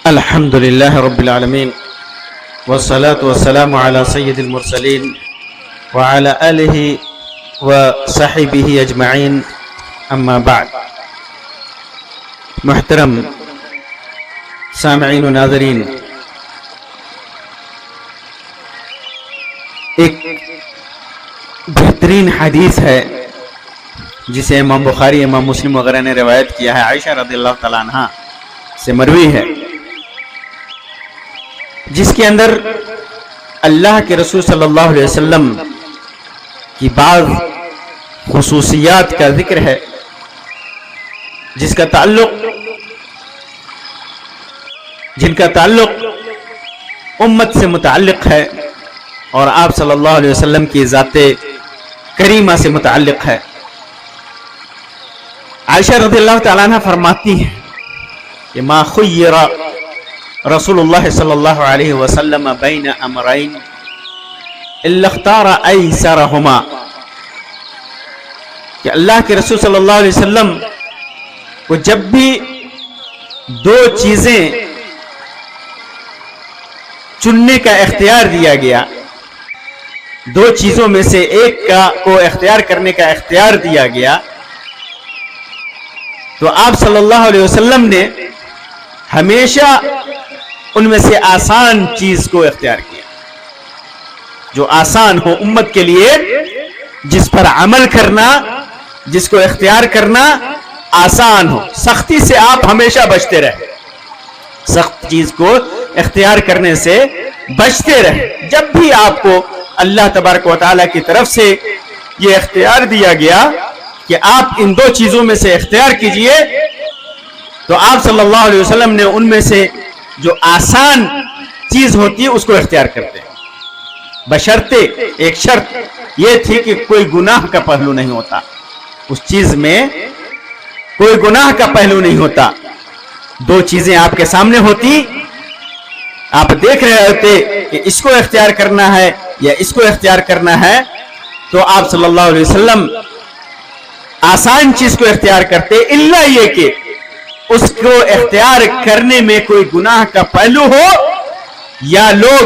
الحمد لله رب العالمين والصلاة والسلام على سيد المرسلين وعلى آله وصحبه أجمعين أما بعد. محترم سامعین و ناظرین، ایک بہترین حدیث ہے جسے امام بخاری، امام مسلم وغیرہ نے روایت کیا ہے، عائشہ رضی اللہ تعالیٰ عنہ سے مروی ہے، جس کے اندر اللہ کے رسول صلی اللہ علیہ وسلم کی بعض خصوصیات کا ذکر ہے، جن کا تعلق امت سے متعلق ہے اور آپ صلی اللہ علیہ وسلم کی ذات کریمہ سے متعلق ہے. عائشہ رضی اللہ تعالیٰ عنہ فرماتی ہیں کہ ما خیر رسول اللہ صلی اللہ علیہ وسلم بین امرین الا اختار ایسرہما، کہ اللہ کے رسول صلی اللہ علیہ وسلم کو جب بھی دو چیزیں چننے کا اختیار دیا گیا، دو چیزوں میں سے ایک کو اختیار کرنے کا اختیار دیا گیا، تو آپ صلی اللہ علیہ وسلم نے ہمیشہ ان میں سے آسان چیز کو اختیار کیا، جو آسان ہو امت کے لیے، جس پر عمل کرنا، جس کو اختیار کرنا آسان ہو. سختی سے آپ ہمیشہ بچتے رہے، سخت چیز کو اختیار کرنے سے بچتے رہے. جب بھی آپ کو اللہ تبارک و تعالیٰ کی طرف سے یہ اختیار دیا گیا کہ آپ ان دو چیزوں میں سے اختیار کیجئے، تو آپ صلی اللہ علیہ وسلم نے ان میں سے جو آسان چیز ہوتی ہے اس کو اختیار کرتے ہیں، بشرطے ایک شرط یہ تھی کہ کوئی گناہ کا پہلو نہیں ہوتا، اس چیز میں کوئی گناہ کا پہلو نہیں ہوتا. دو چیزیں آپ کے سامنے ہوتی، آپ دیکھ رہے ہوتے کہ اس کو اختیار کرنا ہے یا اس کو اختیار کرنا ہے، تو آپ صلی اللہ علیہ وسلم آسان چیز کو اختیار کرتے، الا یہ کہ اس کو اختیار کرنے میں کوئی گناہ کا پہلو ہو یا لوگ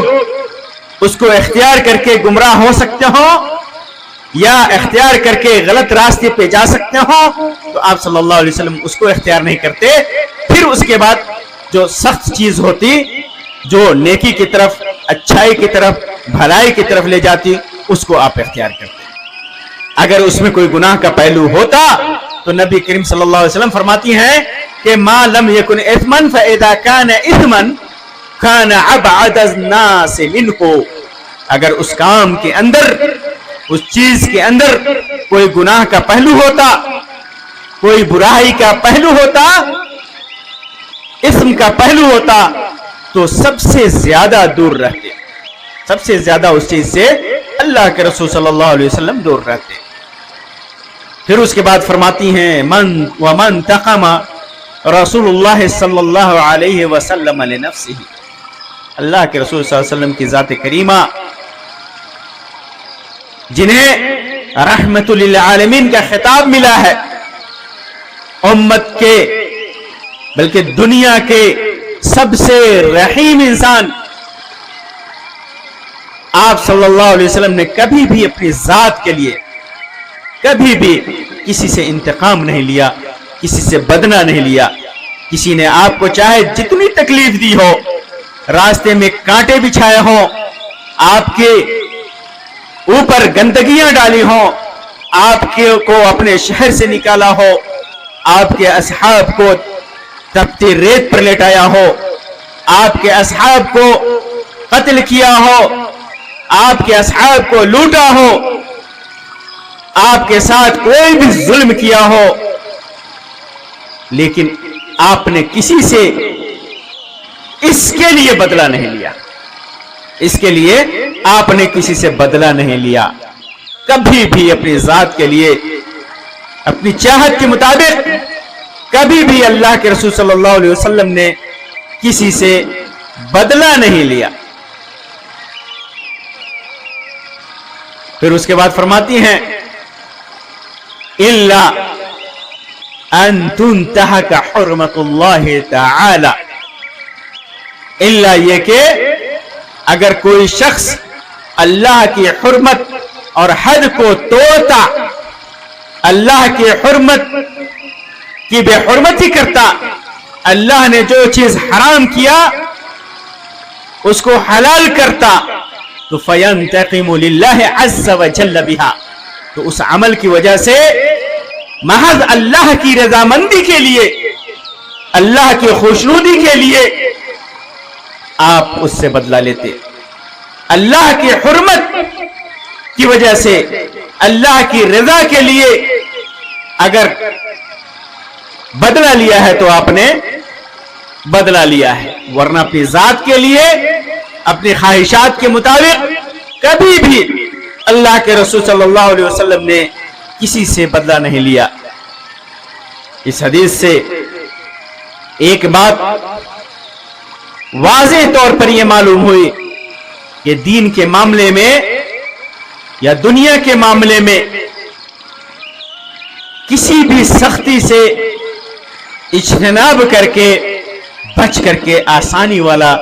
اس کو اختیار کر کے گمراہ ہو سکتے ہوں یا اختیار کر کے غلط راستے پہ جا سکتے ہوں، تو آپ صلی اللہ علیہ وسلم اس کو اختیار نہیں کرتے. پھر اس کے بعد جو سخت چیز ہوتی، جو نیکی کی طرف، اچھائی کی طرف، بھلائی کی طرف لے جاتی، اس کو آپ اختیار کرتے. اگر اس میں کوئی گناہ کا پہلو ہوتا تو نبی کریم صلی اللہ علیہ وسلم فرماتی ہیں کہ ما لم یکن اثما فاذا كان اثما كان ابعد الناس منه، اگر اس کام کے اندر، اس چیز کے اندر کوئی گناہ کا پہلو ہوتا، کوئی برائی کا پہلو ہوتا، اسم کا پہلو ہوتا، تو سب سے زیادہ دور رہتے، سب سے زیادہ اس چیز سے اللہ کے رسول صلی اللہ علیہ وسلم دور رہتے. پھر اس کے بعد فرماتی ہیں ومن تقم رسول اللہ صلی اللہ علیہ وسلم لنفسہ، اللہ کے رسول صلی اللہ علیہ وسلم کی ذات کریمہ جنہیں رحمت للعالمین کا خطاب ملا ہے، امت کے بلکہ دنیا کے سب سے رحیم انسان، آپ صلی اللہ علیہ وسلم نے کبھی بھی اپنی ذات کے لیے کبھی بھی کسی سے انتقام نہیں لیا، کسی سے بدلہ نہیں لیا. کسی نے آپ کو چاہے جتنی تکلیف دی ہو، راستے میں کانٹے بچھائے ہوں، آپ کے اوپر گندگیاں ڈالی ہوں، آپ کو اپنے شہر سے نکالا ہو، آپ کے اصحاب کو تپتی ریت پر لٹایا ہو، آپ کے اصحاب کو قتل کیا ہو، آپ کے اصحاب کو لوٹا ہو، آپ کے ساتھ کوئی بھی ظلم کیا ہو، لیکن آپ نے کسی سے اس کے لیے بدلہ نہیں لیا، اس کے لیے آپ نے کسی سے بدلہ نہیں لیا. کبھی بھی اپنی ذات کے لیے، اپنی چاہت کے مطابق کبھی بھی اللہ کے رسول صلی اللہ علیہ وسلم نے کسی سے بدلہ نہیں لیا. پھر اس کے بعد فرماتی ہیں الا ان تنتهك حرمت اللہ تعالی، الا یہ کہ اگر کوئی شخص اللہ کی حرمت اور حد کو توڑتا، اللہ کی حرمت کی بے حرمتی کرتا، اللہ نے جو چیز حرام کیا اس کو حلال کرتا، تو فَيَنْتَقِمُ لِلَّهِ عَزَّ وَجَلَّ بِهَا، تو اس عمل کی وجہ سے محض اللہ کی رضامندی کے لیے، اللہ کی خوشنودی کے لیے آپ اس سے بدلہ لیتے۔ اللہ کی حرمت کی وجہ سے، اللہ کی رضا کے لیے اگر بدلہ لیا ہے تو آپ نے بدلہ لیا ہے، ورنہ اپنی ذات کے لیے، اپنی خواہشات کے مطابق کبھی بھی اللہ کے رسول صلی اللہ علیہ وسلم نے کسی سے بدلہ نہیں لیا۔ اس حدیث سے ایک بات واضح طور پر یہ معلوم ہوئی کہ دین کے معاملے میں یا دنیا کے معاملے میں کسی بھی سختی سے اجتناب کر کے، بچ کر کے آسانی والا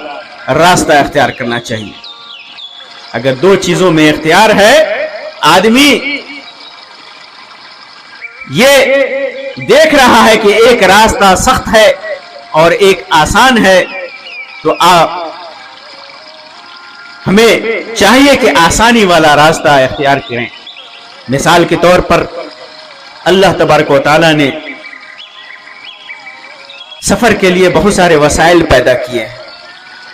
راستہ اختیار کرنا چاہیے۔ اگر دو چیزوں میں اختیار ہے، آدمی یہ دیکھ رہا ہے کہ ایک راستہ سخت ہے اور ایک آسان ہے، تو ہمیں چاہیے کہ آسانی والا راستہ اختیار کریں۔ مثال کے طور پر اللہ تبارک و تعالیٰ نے سفر کے لیے بہت سارے وسائل پیدا کیے ہیں،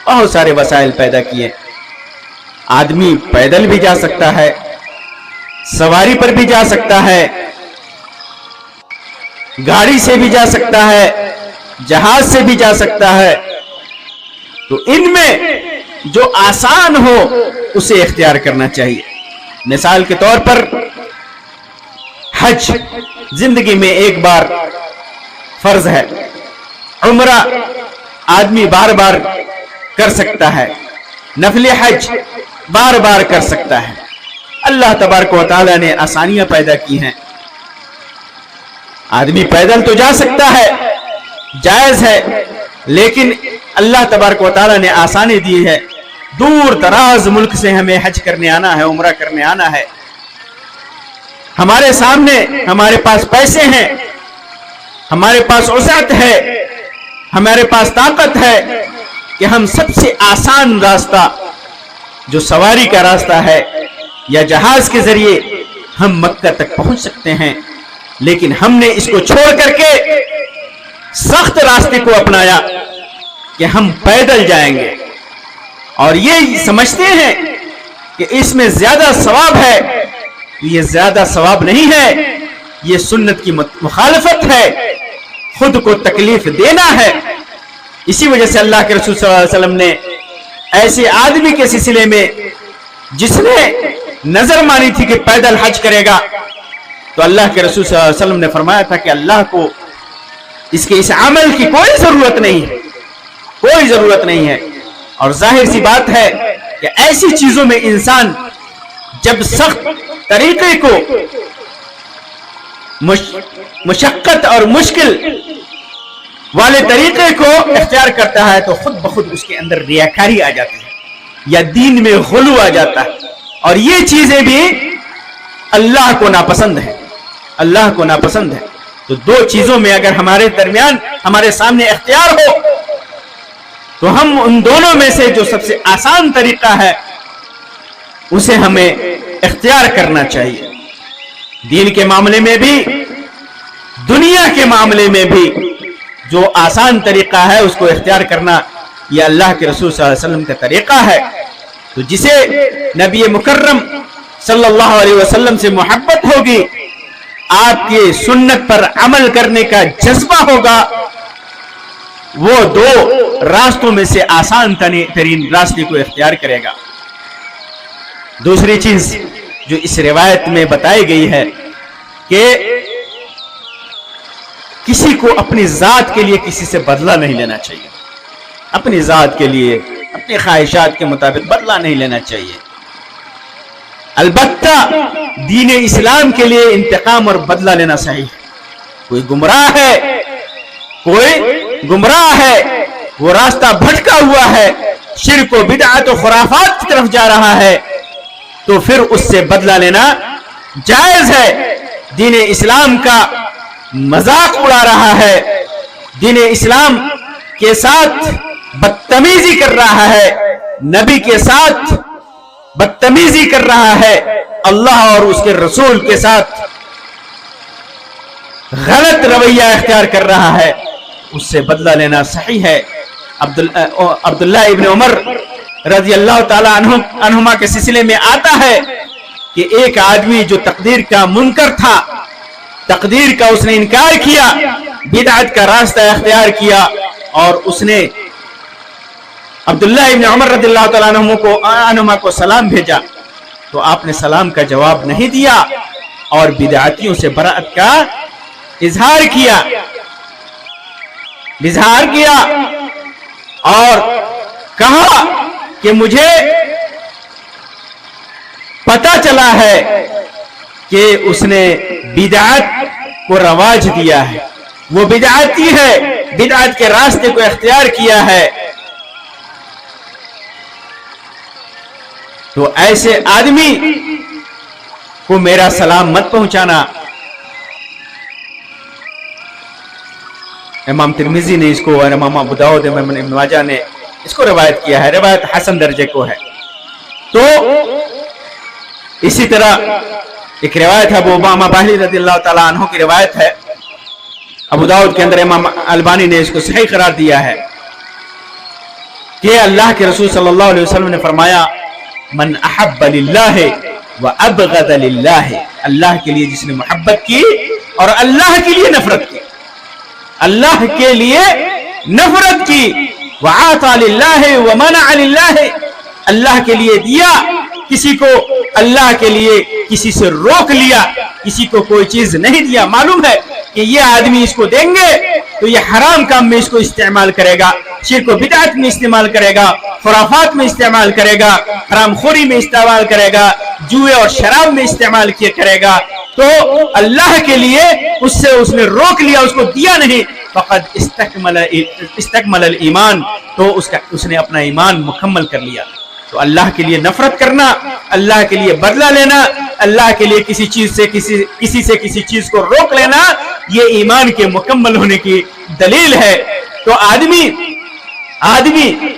بہت سارے وسائل پیدا کیے۔ آدمی پیدل بھی جا سکتا ہے، سواری پر بھی جا سکتا ہے، گاڑی سے بھی جا سکتا ہے، جہاز سے بھی جا سکتا ہے۔ تو ان میں جو آسان ہو اسے اختیار کرنا چاہیے۔ مثال کے طور پر حج زندگی میں ایک بار فرض ہے، عمرہ آدمی بار بار کر سکتا ہے، نفل حج بار بار کر سکتا ہے۔ اللہ تبارک و تعالیٰ نے آسانیاں پیدا کی ہیں۔ آدمی پیدل تو جا سکتا ہے، جائز ہے، لیکن اللہ تبارک و تعالیٰ نے آسانی دی ہے۔ دور دراز ملک سے ہمیں حج کرنے آنا ہے، عمرہ کرنے آنا ہے، ہمارے سامنے ہمارے پاس پیسے ہیں، ہمارے پاس وسعت ہے، ہمارے پاس طاقت ہے کہ ہم سب سے آسان راستہ جو سواری کا راستہ ہے یا جہاز کے ذریعے ہم مکہ تک پہنچ سکتے ہیں، لیکن ہم نے اس کو چھوڑ کر کے سخت راستے کو اپنایا کہ ہم پیدل جائیں گے، اور یہ سمجھتے ہیں کہ اس میں زیادہ ثواب ہے۔ یہ زیادہ ثواب نہیں ہے، یہ سنت کی مخالفت ہے، خود کو تکلیف دینا ہے۔ اسی وجہ سے اللہ کے رسول صلی اللہ علیہ وسلم نے ایسے آدمی کے سلسلے میں جس نے نظر مانی تھی کہ پیدل حج کرے گا، تو اللہ کے رسول صلی اللہ علیہ وسلم نے فرمایا تھا کہ اللہ کو اس کے اس عمل کی کوئی ضرورت نہیں ہے، کوئی ضرورت نہیں ہے۔ اور ظاہر سی بات ہے کہ ایسی چیزوں میں انسان جب سخت طریقے کو، مشقت اور مشکل والے طریقے کو اختیار کرتا ہے تو خود بخود اس کے اندر ریاکاری آ جاتی ہے یا دین میں غلو آ جاتا ہے، اور یہ چیزیں بھی اللہ کو ناپسند ہے، اللہ کو ناپسند ہے۔ تو دو چیزوں میں اگر ہمارے درمیان، ہمارے سامنے اختیار ہو تو ہم ان دونوں میں سے جو سب سے آسان طریقہ ہے اسے ہمیں اختیار کرنا چاہیے۔ دین کے معاملے میں بھی، دنیا کے معاملے میں بھی جو آسان طریقہ ہے اس کو اختیار کرنا یہ اللہ کے رسول صلی اللہ علیہ وسلم کا طریقہ ہے۔ تو جسے نبی مکرم صلی اللہ علیہ وسلم سے محبت ہوگی، آپ کی سنت پر عمل کرنے کا جذبہ ہوگا، وہ دو راستوں میں سے آسان ترین راستے کو اختیار کرے گا۔ دوسری چیز جو اس روایت میں بتائی گئی ہے کہ کسی کو اپنی ذات کے لیے کسی سے بدلہ نہیں لینا چاہیے، اپنی ذات کے لیے، اپنی خواہشات کے مطابق بدلہ نہیں لینا چاہیے۔ البتہ دین اسلام کے لیے انتقام اور بدلہ لینا صحیح ہے۔ کوئی گمراہ ہے وہ راستہ بھٹکا ہوا ہے، شرک و بدعت و خرافات کی طرف جا رہا ہے، تو پھر اس سے بدلہ لینا جائز ہے۔ دین اسلام کا مذاق اڑا رہا ہے، دین اسلام کے ساتھ بدتمیزی کر رہا ہے، نبی کے ساتھ بدتمیزی کر رہا ہے، اللہ اور اس کے رسول کے ساتھ غلط رویہ اختیار کر رہا ہے، اس سے بدلہ لینا صحیح ہے۔ عبداللہ ابن عمر رضی اللہ تعالی عنہما کے سلسلے میں آتا ہے کہ ایک آدمی جو تقدیر کا منکر تھا، تقدیر کا اس نے انکار کیا، بدعت کا راستہ اختیار کیا، اور اس نے عبداللہ ابن عمر رضی اللہ تعالیٰ عنہما کو سلام بھیجا، تو آپ نے سلام کا جواب نہیں دیا اور بدعتیوں سے برأت کا اظہار کیا اور کہا کہ مجھے پتا چلا ہے کہ اس نے بدعت کو رواج دیا ہے، وہ بدعتی ہے، بدعت کے راستے کو اختیار کیا ہے، تو ایسے آدمی کو میرا سلام مت پہنچانا۔ امام ترمذی نے اس کو اور امام ابو داؤد امام ابن ماجہ نے اس کو روایت کیا ہے، روایت حسن درجے کو ہے۔ تو اسی طرح ایک روایت ہے ابو امامہ باہلی رضی اللہ تعالیٰ عنہ کی روایت ہے، ابو داؤد کے اندر امام البانی نے اس کو صحیح قرار دیا ہے کہ اللہ کے رسول صلی اللہ علیہ وسلم نے فرمایا من احب للہ وابغض للہ، اللہ کے لیے جس نے محبت کی اور اللہ کے لیے نفرت کی، اللہ کے لیے نفرت کی، وعاطى للہ ومنع للہ، اللہ کے لیے دیا، کسی کو اللہ کے لیے کسی سے روک لیا، کسی کو کوئی چیز نہیں دیا، معلوم ہے کہ یہ آدمی اس کو دیں گے تو یہ حرام کام میں اس کو استعمال کرے گا، شرک و بدعت میں استعمال کرے گا، خرافات میں استعمال کرے گا، حرام خوری میں استعمال کرے گا، جوئے اور شراب میں استعمال کیا کرے گا، تو اللہ کے لیے اس نے روک لیا، اس کو دیا نہیں، فقد استکمل الایمان، تو اس نے اپنا ایمان مکمل کر لیا۔ تو اللہ کے لیے نفرت کرنا، اللہ کے لیے بدلہ لینا، اللہ کے لیے کسی سے کسی کو روک لینا، یہ ایمان کے مکمل ہونے کی دلیل ہے۔ تو آدمی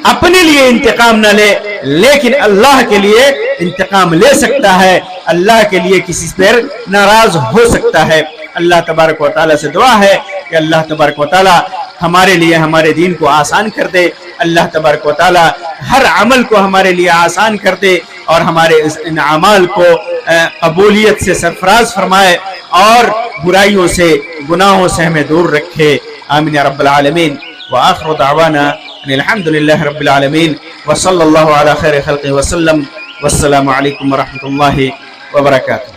اپنے لیے انتقام نہ لے، لیکن اللہ کے لیے انتقام لے سکتا ہے، اللہ کے لیے کسی پر ناراض ہو سکتا ہے۔ اللہ تبارک و تعالیٰ سے دعا ہے کہ اللہ تبارک و تعالیٰ ہمارے لیے ہمارے دین کو آسان کر دے، اللہ تبارک و تعالیٰ ہر عمل کو ہمارے لیے آسان کر دے اور ہمارے ان اعمال کو قبولیت سے سرفراز فرمائے اور برائیوں سے گناہوں سے ہمیں دور رکھے، آمین یا رب العالمین۔ وآخر دعوانا ان الحمد للہ رب العالمین وصلی اللہ علی خیر خلقہ وسلم، والسلام علیکم ورحمۃ اللہ وبرکاتہ۔